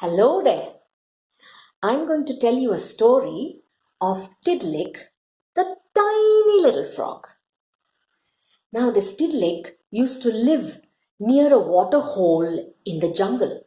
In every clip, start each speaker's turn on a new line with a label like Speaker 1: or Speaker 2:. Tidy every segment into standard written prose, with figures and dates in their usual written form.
Speaker 1: Hello there. I'm going to tell you a story of Tiddalik, the tiny little frog. Now, this Tiddalik used to live near a water hole in the jungle,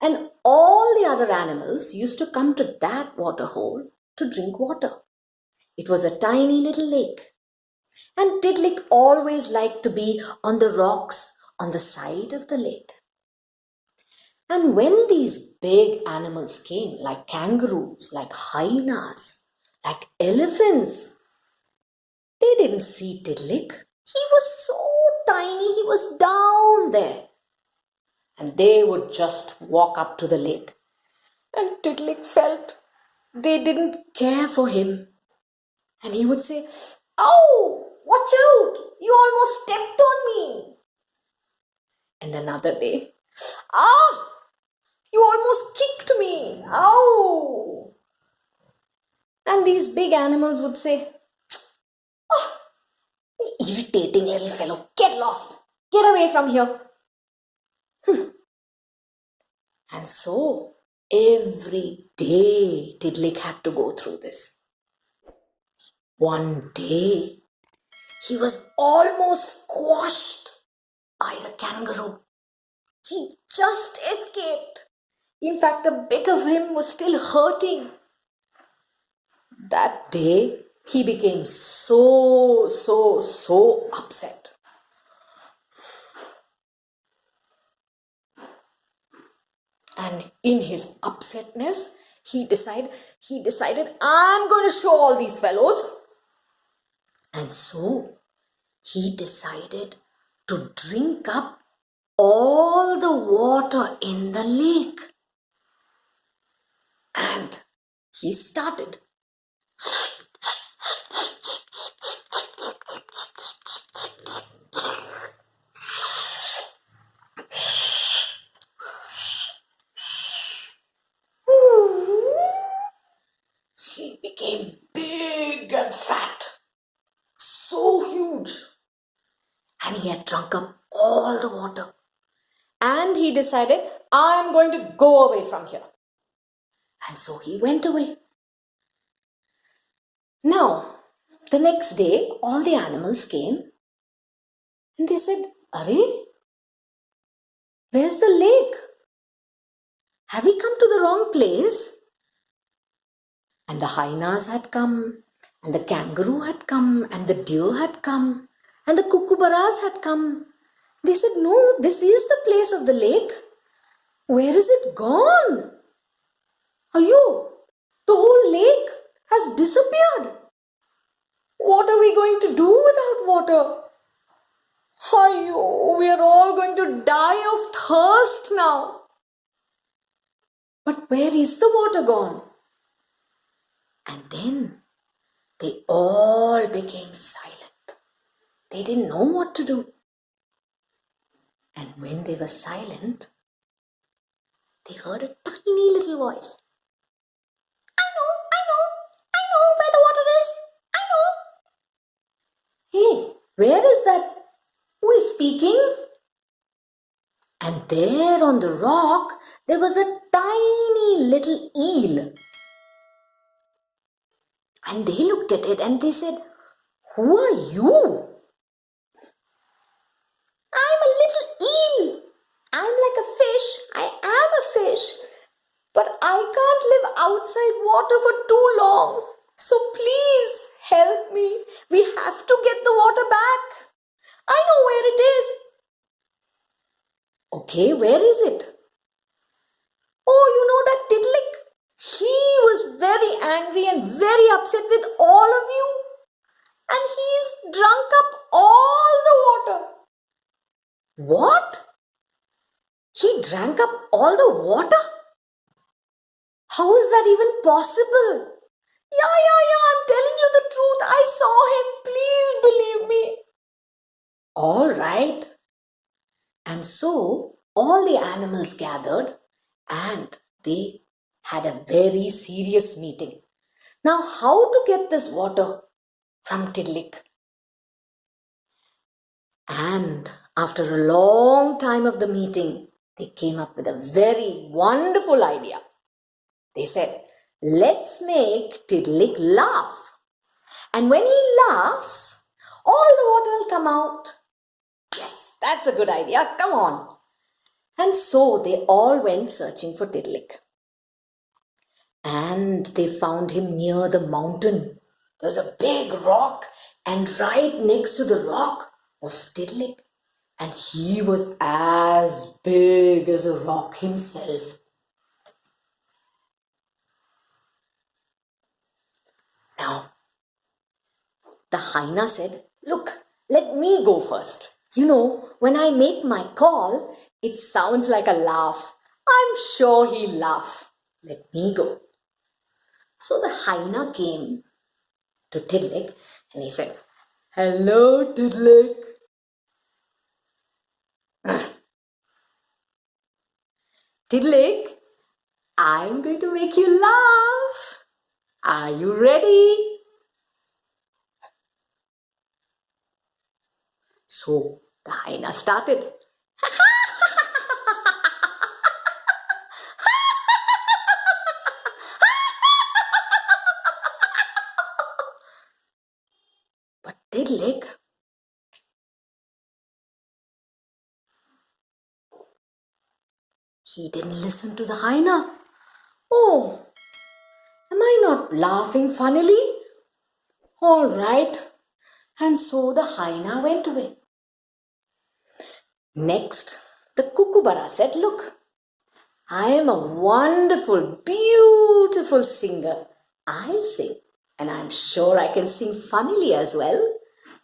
Speaker 1: and all the other animals used to come to that water hole to drink water. It was a tiny little lake, and Tiddalik always liked to be on the rocks on the side of the lake. And when these big animals came, like kangaroos, like hyenas, like elephants, they didn't see Tiddalik. He was so tiny, he was down there. And they would just walk up to the lake. And Tiddalik felt they didn't care for him. And he would say, "Oh, watch out, you almost stepped on me." And another day, "Ah, you almost kicked me. Ow." And these big animals would say, "Oh, irritating little fellow, get lost. Get away from here." And so, every day Tiddalik had to go through this. One day, he was almost squashed by the kangaroo. He just escaped. In fact, a bit of him was still hurting. That day, he became so upset. And in his upsetness, he decided, I'm going to show all these fellows. And so, he decided to drink up all the water in the lake. And he started. He became big and fat, so huge. And he had drunk up all the water. And he decided, I'm going to go away from here. And so he went away. Now, the next day, all the animals came and they said, "Are, where's the lake? Have we come to the wrong place?" And the hyenas had come, and the kangaroo had come, and the deer had come, and the kookaburras had come. They said, "No, this is the place of the lake. Where is it gone? Ayo, the whole lake has disappeared. What are we going to do without water? Ayo, we are all going to die of thirst now." But where is the water gone? And then they all became silent. They didn't know what to do. And when they were silent, they heard a tiny little voice. I know where the water is. I know. Hey, where is that? Who is speaking? And there on the rock, there was a tiny little eel. And they looked at it and they said, "Who are you?" "I'm a little eel. I'm like a fish. I am a fish. But I can't live outside water for too long. So please help me. We have to get the water back. I know where it is." "Okay, where is it?" "Oh, you know that Tiddalik? He was very angry and very upset with all of you. And he's drunk up all the water." "What? He drank up all the water? How is that even possible?" Yeah, I'm telling you the truth. I saw him. Please believe me." All right. And so all the animals gathered and they had a very serious meeting. Now, how to get this water from Tiddalik? And after a long time of the meeting, they came up with a very wonderful idea. They said, let's make Tiddalik laugh. And when he laughs, all the water will come out. Yes, that's a good idea. Come on. And so they all went searching for Tiddalik. And they found him near the mountain. There was a big rock, and right next to the rock was Tiddalik. And he was as big as a rock himself. Now, the hyena said, look, let me go first. You know, when I make my call, it sounds like a laugh. I'm sure he'll laugh. Let me go. So the hyena came to Tiddalik and he said, hello, Tiddalik. Tiddalik, I'm going to make you laugh. Are you ready? So the hyena started. But Tiddalik, he didn't listen to the hyena. Oh, am I not laughing funnily? All right. And so the hyena went away. Next, the kookaburra said, look, I am a wonderful, beautiful singer. I'll sing, and I'm sure I can sing funnily as well,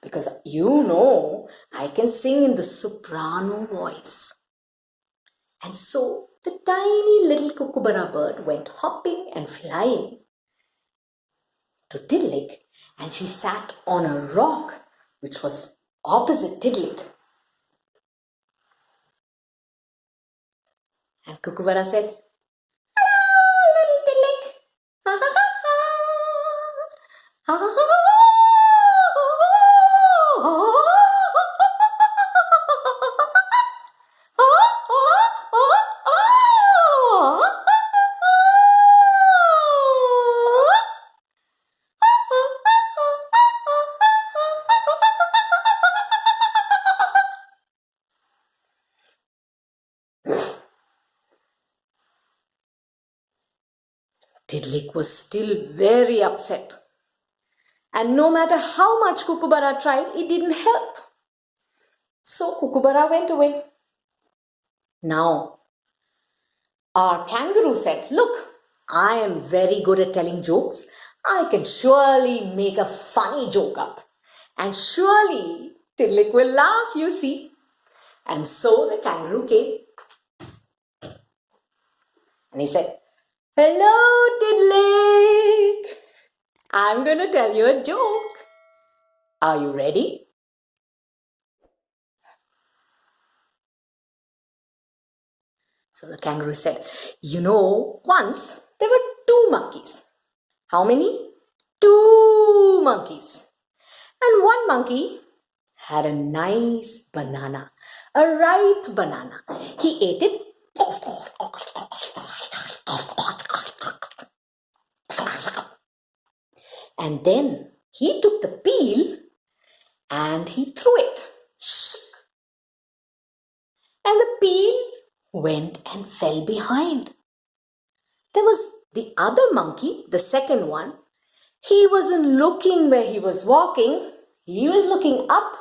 Speaker 1: because you know I can sing in the soprano voice. And so the tiny little kookaburra bird went hopping and flying to Tiddalik, and she sat on a rock which was opposite Tiddalik. And Kookaburra said, hello, little Tiddalik. Ha ha ha ha. Ha ha ha ha. Tiddalik was still very upset. And no matter how much Kookaburra tried, it didn't help. So Kookaburra went away. Now, our kangaroo said, look, I am very good at telling jokes. I can surely make a funny joke up. And surely Tiddalik will laugh, you see. And so the kangaroo came. And he said, hello, Tiddalik. I'm going to tell you a joke. Are you ready? So the kangaroo said, you know, once there were two monkeys. How many? Two monkeys. And one monkey had a nice banana, a ripe banana. He ate it. And then he took the peel and he threw it. And the peel went and fell behind. There was the other monkey, the second one. He wasn't looking where he was walking. He was looking up.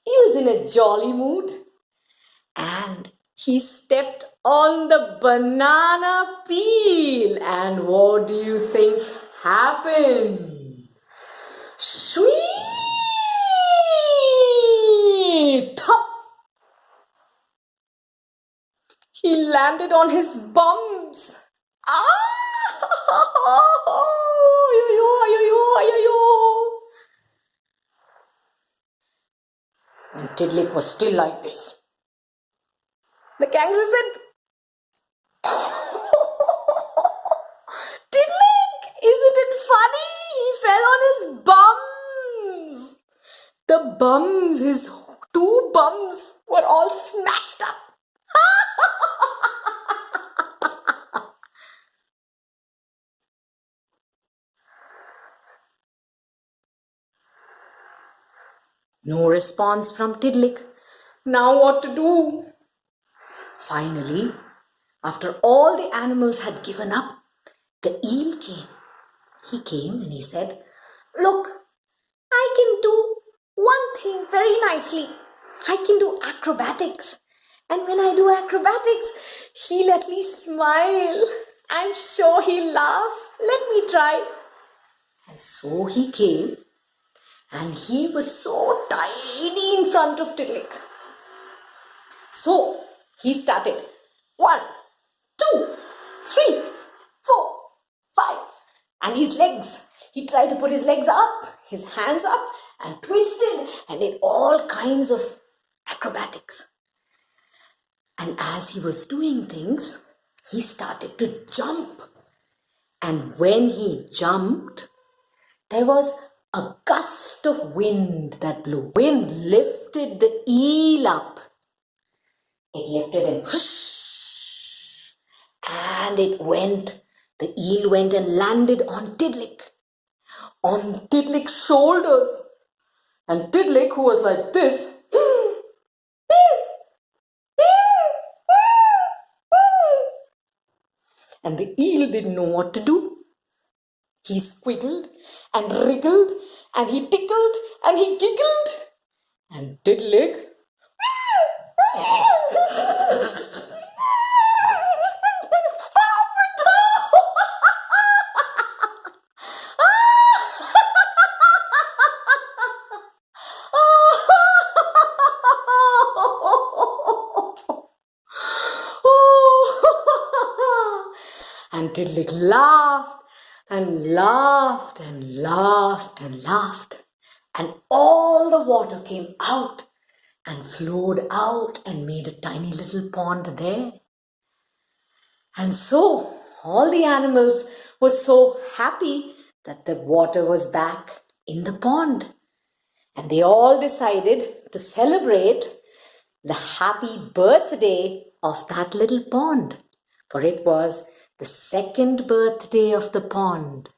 Speaker 1: He was in a jolly mood. And he stepped on the banana peel. And what do you think happened? Sweet! Top! He landed on his bums. And Tiddalik was still like this. The kangaroo said, Tiddalik, isn't it funny? He fell on his bums. The bums, his two bums were all smashed up. No response from Tiddalik. Now what to do? Finally, after all the animals had given up, the eel came. He came and he said, "Look, I can do one thing very nicely. I can do acrobatics. And when I do acrobatics, he'll at least smile. I'm sure he'll laugh. Let me try." And so he came, and he was so tiny in front of Tiddalik. So he started 1, 2, 3, 4, 5. And his legs, he tried to put his legs up, his hands up, and twisted and did all kinds of acrobatics. And as he was doing things, he started to jump. And when he jumped, there was a gust of wind that blew. Wind lifted the eel up. It lifted and whoosh, and the eel went and landed on Tiddlik's shoulders. And Tiddalik, who was like this, and the eel didn't know what to do. He squiggled and wriggled, and he tickled and he giggled. And Tiddalik and Tiddalik laughed and laughed and laughed and laughed. And all the water came out and flowed out and made a tiny little pond there. And so all the animals were so happy that the water was back in the pond. And they all decided to celebrate the happy birthday of that little pond. For it was the second birthday of the pond.